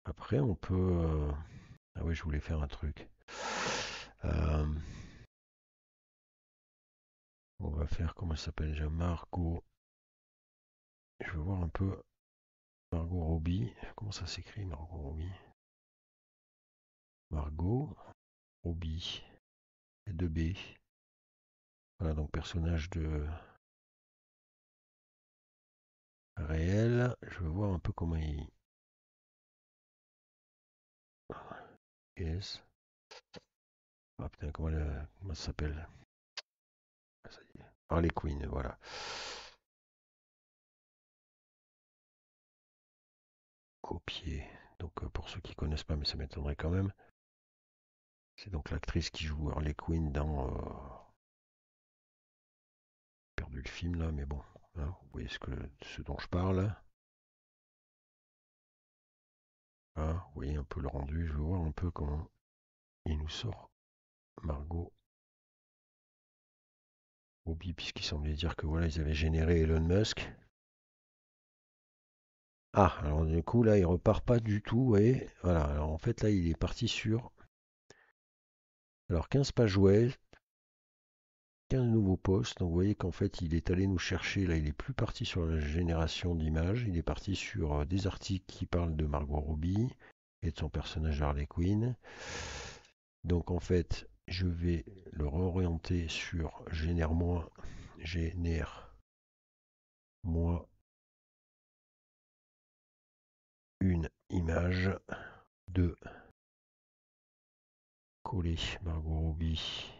Après, on peut. Ah oui, je voulais faire un truc. Euh, On va faire, comment elle s'appelle déjà? Margot. Je veux voir un peu. Margot Robbie. Comment ça s'écrit, Margot Robbie? Margot Robbie. Et 2B. Voilà, donc personnage de réel. Je veux voir un peu comment il. Yes. Ah putain, comment ça s'appelle? Ah, ça y est. Harley Quinn, voilà. Copier. Donc pour ceux qui connaissent pas, mais ça m'étonnerait quand même. C'est donc l'actrice qui joue Harley Quinn dans. Perdu le film là, mais bon. Hein, vous voyez ce dont je parle. Hein, vous voyez un peu le rendu. Je veux voir un peu comment il nous sort Margot Robbie, puisqu'il semblait dire que voilà, ils avaient généré Elon Musk. Ah, alors du coup, là, il repart pas du tout. Et voilà, alors en fait, là, il est parti sur. Alors, 15 pages web, 15 nouveaux posts. Donc, vous voyez qu'en fait, il est allé nous chercher. Là, il est plus parti sur la génération d'images. Il est parti sur des articles qui parlent de Margot Robbie et de son personnage Harley Quinn. Donc, en fait, je vais le réorienter sur génère-moi une image de coller Margot Robbie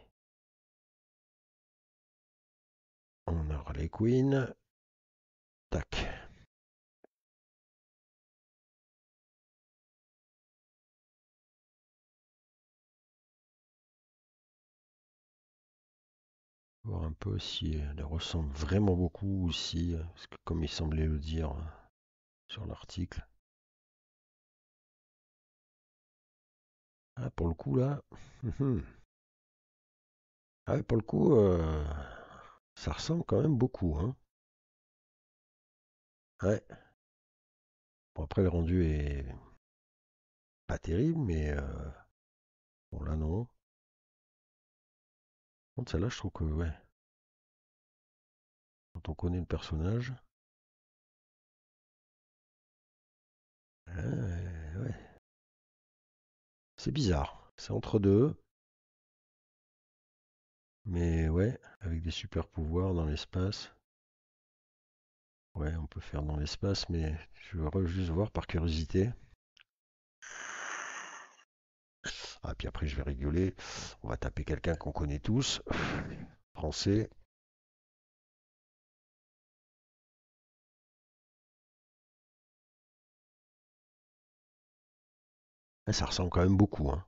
en Harley Quinn. Tac. Voir un peu si elle ressemble vraiment beaucoup ou si, parce que comme il semblait le dire sur l'article. Ah, pour le coup là, Ah ouais, pour le coup, ça ressemble quand même beaucoup, hein. Ouais. Bon, après, le rendu est pas terrible, mais bon, là, non. Par contre, celle-là, je trouve que, ouais, quand on connaît le personnage, ouais, c'est bizarre. C'est entre deux, mais ouais, avec des super pouvoirs dans l'espace. Ouais, on peut faire dans l'espace, mais je veux juste voir par curiosité. Ah, puis après, je vais rigoler. On va taper quelqu'un qu'on connaît tous. Français. Ah, ça ressemble quand même beaucoup, hein.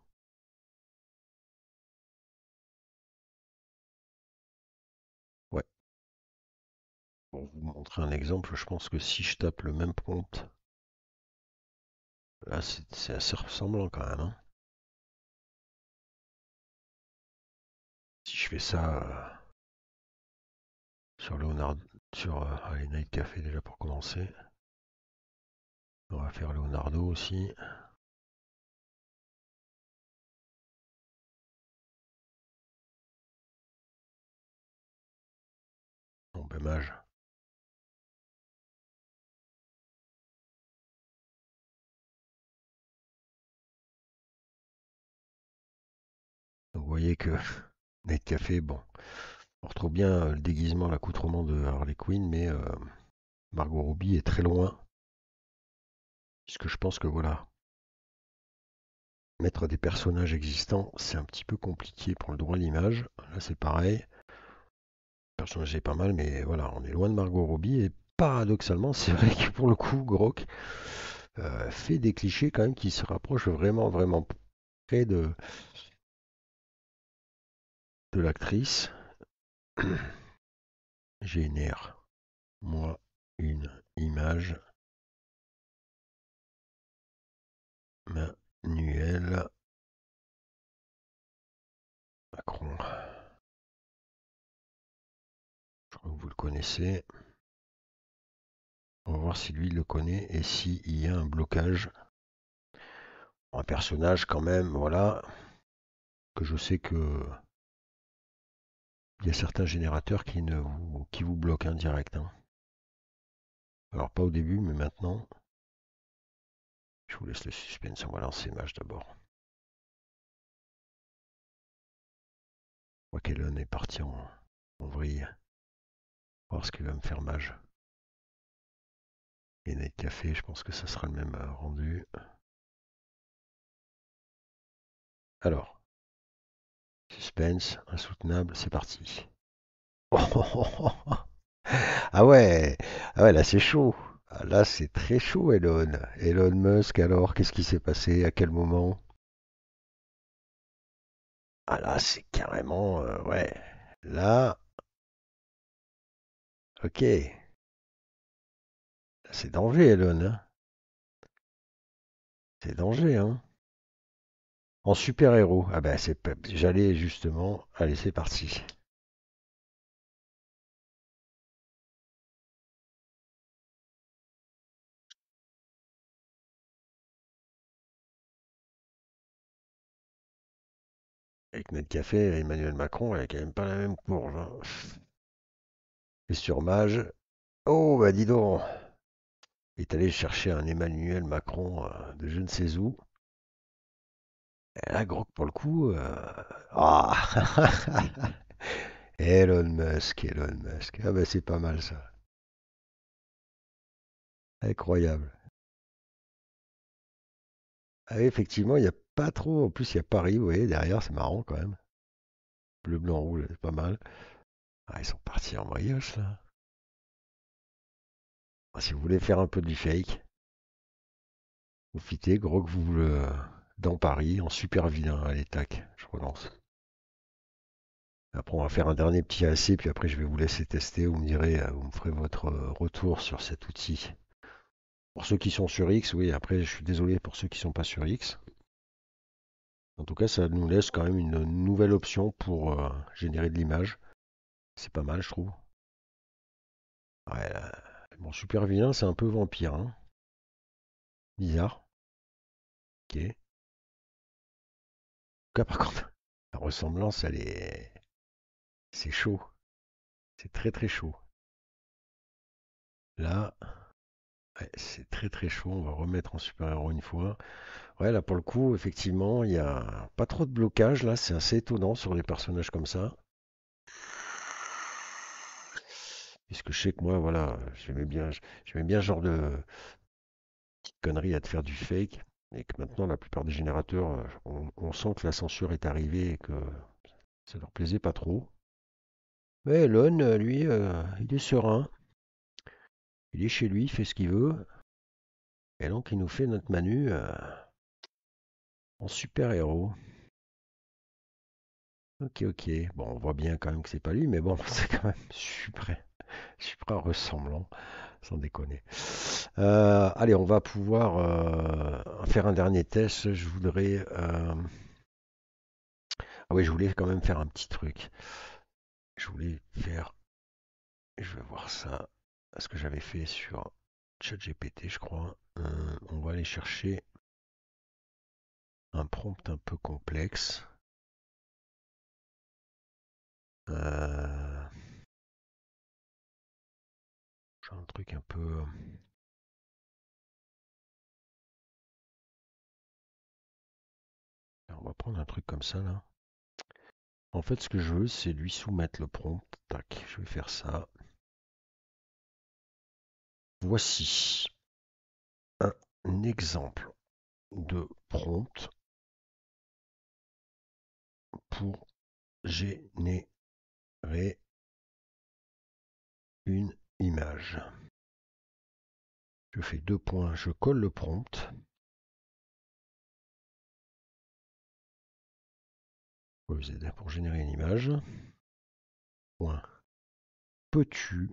Ouais. Pour vous montrer un exemple, je pense que si je tape le même prompt, là, c'est assez ressemblant quand même, hein. Si je fais ça sur Leonardo, sur allez, Night Café déjà pour commencer. On va faire Leonardo aussi. Bon, ben mage. Donc vous voyez que Night Café, bon, on retrouve bien le déguisement, l'accoutrement de Harley Quinn, mais Margot Robbie est très loin, puisque je pense que voilà, mettre des personnages existants, c'est un petit peu compliqué pour le droit à l'image. Là, c'est pareil. Le personnage est pas mal, mais voilà, on est loin de Margot Robbie, et paradoxalement, c'est vrai que pour le coup, Grok fait des clichés quand même qui se rapprochent vraiment, vraiment près de l'actrice. Génère, moi, une image manuelle Macron. Je crois que vous le connaissez. On va voir si lui le connaît et s'il y a un blocage. Un personnage quand même, voilà, que je sais que il y a certains générateurs qui vous bloquent en direct, hein. Alors pas au début, mais maintenant. Je vous laisse le suspense. On va lancer Mage d'abord. Je crois qu'Elon est parti en vrille. On va voir ce qu'il va me faire Mage. Et Night Café, je pense que ça sera le même rendu. Alors, suspense, insoutenable, c'est parti. Ah ouais, ah ouais, là c'est chaud. Ah, là c'est très chaud, Elon. Elon Musk, alors, qu'est-ce qui s'est passé? À quel moment? Ah là, c'est carrément, ouais. Là, ok. C'est danger, Elon, hein. C'est danger, hein. En super-héros. Ah ben, j'allais justement. Allez, c'est parti. Avec notre café, Emmanuel Macron, elle a quand même pas la même courge, hein. Et sur Mage. Oh, bah dis donc. Il est allé chercher un Emmanuel Macron de je ne sais où. Et là, gros, pour le coup. Ah Elon Musk, Elon Musk. Ah bah c'est pas mal ça. Incroyable. Ah oui, effectivement, il n'y a pas trop. En plus, il y a Paris, vous voyez, derrière, c'est marrant quand même. Bleu, blanc, rouge, c'est pas mal. Ah, ils sont partis en brioche là. Ah, si vous voulez faire un peu du fake, vous fitez, gros que vous le. Dans Paris, en super vilain. Allez, tac, je relance. Après, on va faire un dernier petit essai, puis après, je vais vous laisser tester. Vous me direz, vous me ferez votre retour sur cet outil. Pour ceux qui sont sur X, oui, après, je suis désolé pour ceux qui sont pas sur X. En tout cas, ça nous laisse quand même une nouvelle option pour générer de l'image. C'est pas mal, je trouve. Ouais, mon super vilain, c'est un peu vampire, hein. Bizarre. Ok. En tout cas, par contre, la ressemblance, elle est... C'est chaud. C'est très très chaud. Là, ouais, c'est très très chaud. On va remettre en super-héros une fois. Ouais, là, pour le coup, effectivement, il n'y a pas trop de blocage. Là, c'est assez étonnant sur les personnages comme ça. Puisque je sais que moi, voilà, j'aimais bien ce genre de petite connerie à te faire du fake. Et que maintenant, la plupart des générateurs, on sent que la censure est arrivée et que ça leur plaisait pas trop. Mais Elon, lui, il est serein. Il est chez lui, il fait ce qu'il veut. Et donc, il nous fait notre Manu en super-héros. Ok, ok. Bon, on voit bien quand même que c'est pas lui, mais bon, c'est quand même super, super ressemblant, sans déconner. Allez, on va pouvoir faire un dernier test. Je voudrais. Ah oui, je voulais quand même faire un petit truc. Je voulais faire. Je vais voir ça. Ce que j'avais fait sur ChatGPT, je crois. On va aller chercher un prompt un peu complexe. Euh, J'ai un truc un peu. On va prendre un truc comme ça là. En fait, ce que je veux, c'est lui soumettre le prompt. Tac, je vais faire ça. Voici un exemple de prompt pour générer une image. Je fais deux points, je colle le prompt. Pour générer une image. Point. Peux-tu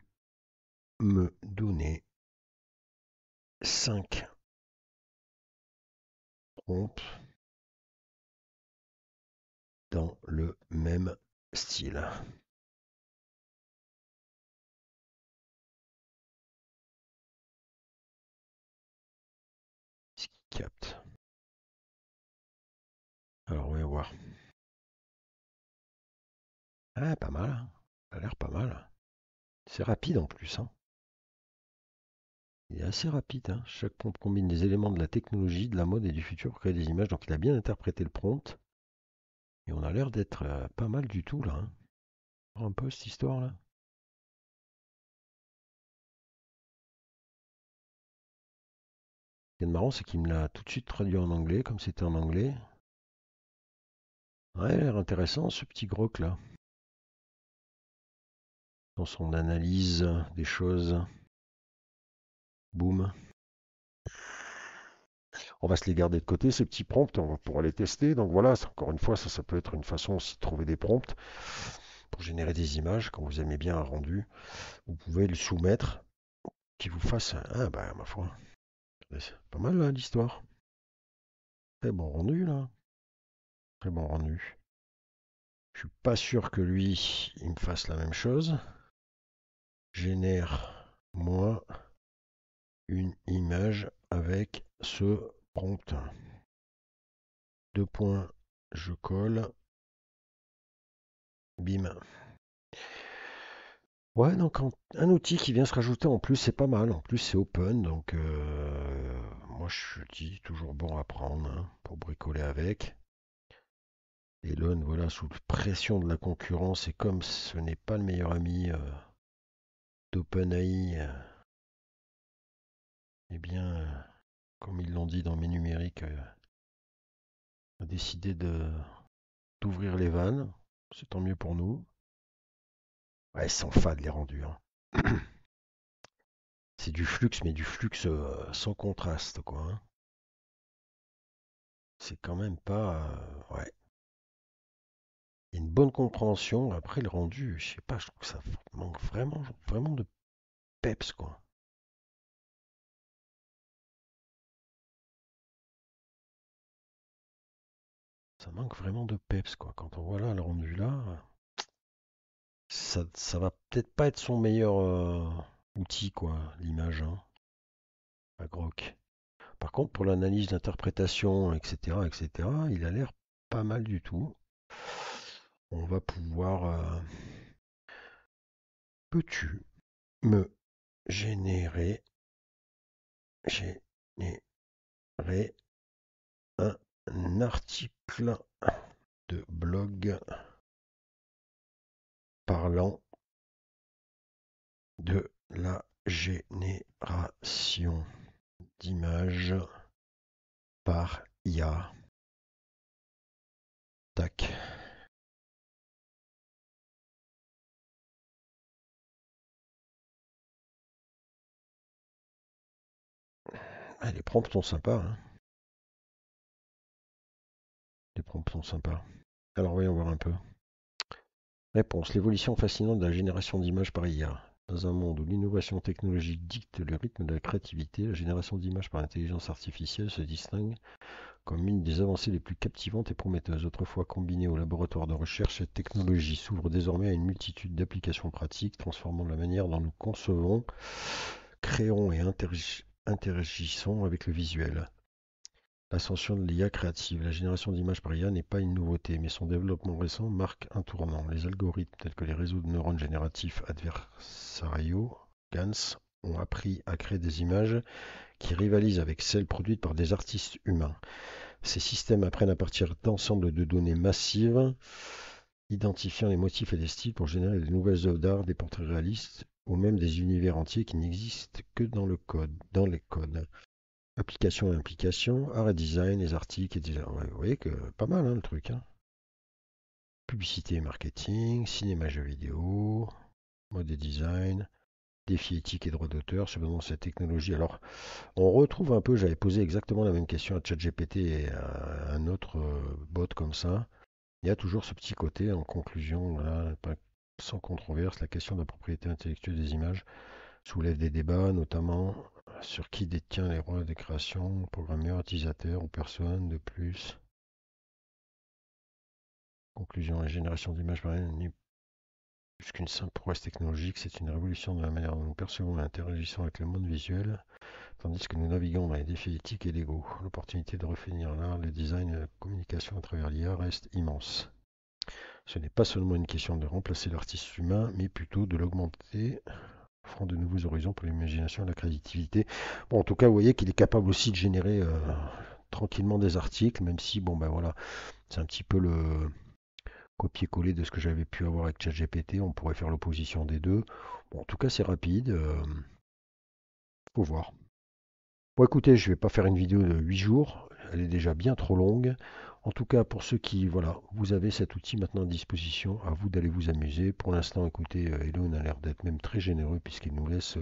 me donner 5 prompts dans le même style? Ce qui capte. Alors, on va voir. Ah, pas mal, hein. Ça a l'air pas mal. C'est rapide en plus, hein. Il est assez rapide, hein. Chaque prompt combine des éléments de la technologie, de la mode et du futur pour créer des images. Donc il a bien interprété le prompt. Et on a l'air d'être pas mal du tout là, hein. Un peu cette histoire là. Ce qui est marrant, c'est qu'il me l'a tout de suite traduit en anglais, comme c'était en anglais. Ouais, il a l'air intéressant ce petit grok là. Dans son analyse des choses. Boum. On va se les garder de côté, ces petits prompts, on va pouvoir les tester. Donc voilà, encore une fois, ça peut être une façon aussi de trouver des prompts pour générer des images. Quand vous aimez bien un rendu, vous pouvez le soumettre, qui vous fasse ah bah ma foi. C'est pas mal là l'histoire. Très bon rendu là. Très bon rendu. Je suis pas sûr que lui, il me fasse la même chose. Génère-moi une image avec ce prompt. Deux points, je colle. Bim. Ouais, donc un outil qui vient se rajouter en plus, c'est pas mal. En plus, c'est open, donc moi je dis toujours bon à prendre hein, pour bricoler avec. Elon, voilà, sous pression de la concurrence, et comme ce n'est pas le meilleur ami d'OpenAI, eh bien, comme ils l'ont dit dans mes numériques, a décidé d'ouvrir les vannes. C'est tant mieux pour nous. Ouais, ils sont fades les rendus, hein. C'est du flux, mais du flux sans contraste, quoi, hein. C'est quand même pas. Ouais. Il y a une bonne compréhension. Après, le rendu, je sais pas, je trouve que ça manque vraiment, vraiment de peps, quoi. Ça manque vraiment de peps, quoi. Quand on voit là le rendu là, ça va peut-être pas être son meilleur outil, quoi, l'image, hein, la grok. Par contre, pour l'analyse d'interprétation, etc., etc., il a l'air pas mal du tout. On va pouvoir. Peux-tu me générer, générer un article de blog parlant de la génération d'images par IA. Tac. Ah, les prompts sont sympas, hein. Les prompts sont sympas. Alors voyons voir un peu. Réponse. L'évolution fascinante de la génération d'images par IA. Dans un monde où l'innovation technologique dicte le rythme de la créativité, la génération d'images par intelligence artificielle se distingue comme une des avancées les plus captivantes et prometteuses. Autrefois combinée au laboratoire de recherche, cette technologie s'ouvre désormais à une multitude d'applications pratiques, transformant la manière dont nous concevons, créons et interagissons avec le visuel. L'ascension de l'IA créative. La génération d'images par IA n'est pas une nouveauté, mais son développement récent marque un tournant. Les algorithmes tels que les réseaux de neurones génératifs adversariaux, GANs, ont appris à créer des images qui rivalisent avec celles produites par des artistes humains. Ces systèmes apprennent à partir d'ensembles de données massives, identifiant les motifs et les styles pour générer de nouvelles œuvres d'art, des portraits réalistes ou même des univers entiers qui n'existent que dans les codes. Application et implication, art et design, les articles et design. Ouais, vous voyez que pas mal, hein, le truc, hein. Publicité et marketing, cinéma, jeux vidéo, mode et design, défis éthiques et droits d'auteur, selon cette technologie. Alors, on retrouve un peu, j'avais posé exactement la même question à ChatGPT et à un autre bot comme ça. Il y a toujours ce petit côté, en conclusion, voilà, sans controverse, la question de la propriété intellectuelle des images soulève des débats, notamment sur qui détient les droits des créations, programmeurs, utilisateurs ou personnes de plus. Conclusion, la génération d'images par n'est plus qu'une simple prouesse technologique, c'est une révolution de la manière dont nous percevons et interagissons avec le monde visuel, tandis que nous naviguons dans les défis éthiques et légaux. L'opportunité de refinir l'art, le design et la communication à travers l'IA reste immense. Ce n'est pas seulement une question de remplacer l'artiste humain, mais plutôt de l'augmenter, offrant de nouveaux horizons pour l'imagination et la créativité. Bon, en tout cas, vous voyez qu'il est capable aussi de générer tranquillement des articles, même si, bon, ben voilà, c'est un petit peu le copier-coller de ce que j'avais pu avoir avec ChatGPT. On pourrait faire l'opposition des deux. Bon, en tout cas, c'est rapide. Faut voir. Bon, écoutez, je vais pas faire une vidéo de 8 jours. Elle est déjà bien trop longue. En tout cas, pour ceux qui, voilà, vous avez cet outil maintenant à disposition, à vous d'aller vous amuser. Pour l'instant, écoutez, Elon a l'air d'être même très généreux puisqu'il nous laisse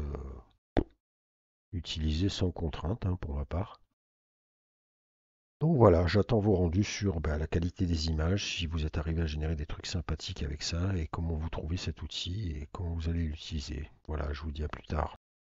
utiliser sans contrainte, hein, pour ma part. Donc voilà, j'attends vos rendus sur la qualité des images, si vous êtes arrivé à générer des trucs sympathiques avec ça, et comment vous trouvez cet outil et comment vous allez l'utiliser. Voilà, je vous dis à plus tard.